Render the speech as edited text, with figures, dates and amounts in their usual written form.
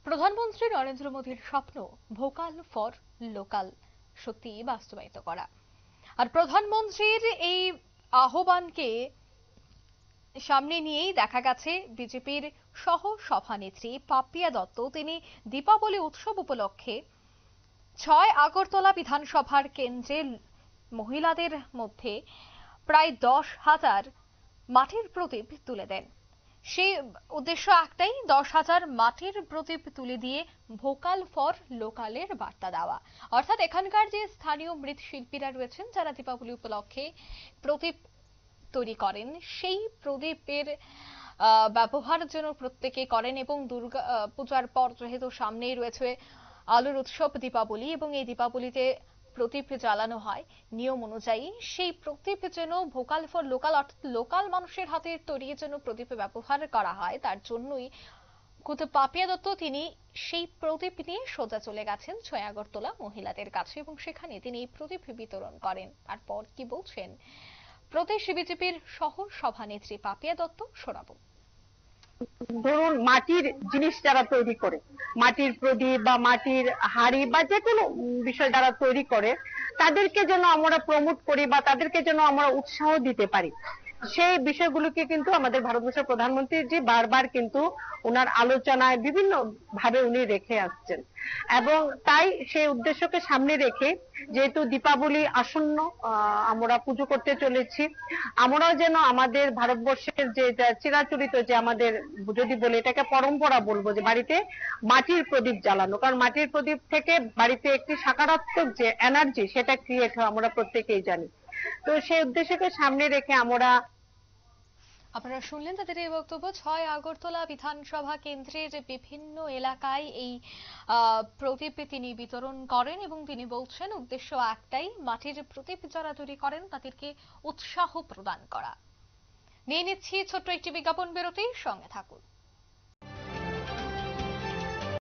প্রধানমন্ত্রী নরেন্দ্র মোদীর স্বপ্ন ভোকাল ফর লোকাল সত্যি বাস্তবায়িত করা। আর প্রধানমন্ত্রীর এই আহ্বানকে সামনে নিয়েই দেখা গেছে বিজেপির সহ সভানেত্রী পাপিয়া দত্ত তিনি দীপাবলি উৎসব উপলক্ষে ৬ আগরতলা বিধানসভার কেন্দ্রে মহিলাদের মধ্যে প্রায় 10,000 মাটির প্রদীপ তুলে দেন। সেই উদ্দেশ্য একটাই, 10,000 মাটির প্রদীপ তুলে দিয়ে ভোকাল ফর লোকালের বার্তা দেওয়া। অর্থাৎ এখানকার যে স্থানীয় মৃৎশিল্পীরা রয়েছেন যারা দীপাবলি উপলক্ষে প্রদীপ তৈরি করেন, সেই প্রদীপের ব্যবহার যেন প্রত্যেকে করেন এবং দুর্গা পূজার পর যেহেতু সামনেই রয়েছে আলোর উৎসব দীপাবলি এবং এই দীপাবলিতে প্রদীপ জ্বালানো হয় নিয়ম অনুযায়ী, সেই প্রদীপ যেন ভোকাল ফর লোকাল অর্থাৎ লোকাল মানুষের হাতে তৈরি যেন প্রদীপ ব্যবহার করা হয়, তার জন্যই খুদ পাপিয়া দত্ত তিনি সেই প্রদীপ নিয়ে সোজা চলে গেছেন ৬ আগরতলা মহিলাদের কাছে এবং সেখানে তিনি এই প্রদীপ বিতরণ করেন। তারপর কি বলছেন প্রদেশ বিজেপির সহ সভানেত্রী পাপিয়া দত্ত, শোনাবো। ধরুন মাটির জিনিস যারা তৈরি করে, মাটির প্রদীপ বা মাটির হাড়ি বা যে কোনো বিষয় যারা তৈরি করে, তাদেরকে যেন আমরা প্রমোট করি বা তাদেরকে যেন আমরা উৎসাহ দিতে পারি, সেই বিষয়গুলোকে কিন্তু আমাদের ভারতবর্ষের প্রধানমন্ত্রী জি বারবার কিন্তু ওনার আলোচনায় বিভিন্ন ভাবে উনি রেখে আসছেন। এবং তাই সেই উদ্দেশ্যকে সামনে রেখে যেহেতু দীপাবলি আসন্ন, আমরা পুজো করতে চলেছি, আমরাও যেন আমাদের ভারতবর্ষের যে চিরাচরিত যে আমাদের, যদি বলে এটাকে পরম্পরা বলবো, যে বাড়িতে মাটির প্রদীপ জ্বালানো, কারণ মাটির প্রদীপ থেকে বাড়িতে একটি সকারাত্মক যে এনার্জি সেটা ক্রিয়েট হয় আমরা প্রত্যেকেই জানি। তো সেই উদ্দেশ্যকে সামনে রেখে আমরা আপনারা শুনলেন তাদের এই বক্তব্য। ৬ আগরতলা বিধানসভা কেন্দ্রের বিভিন্ন এলাকায় এই প্রদীপ তিনি বিতরণ করেন এবং তিনি বলছেন উদ্দেশ্য একটাই, মাটির প্রদীপ যারা তৈরি করেন তাদেরকে উৎসাহ প্রদান করা। নিয়ে নিচ্ছি ছোট্ট একটি বিজ্ঞাপন বিরতি, সঙ্গে থাকুন।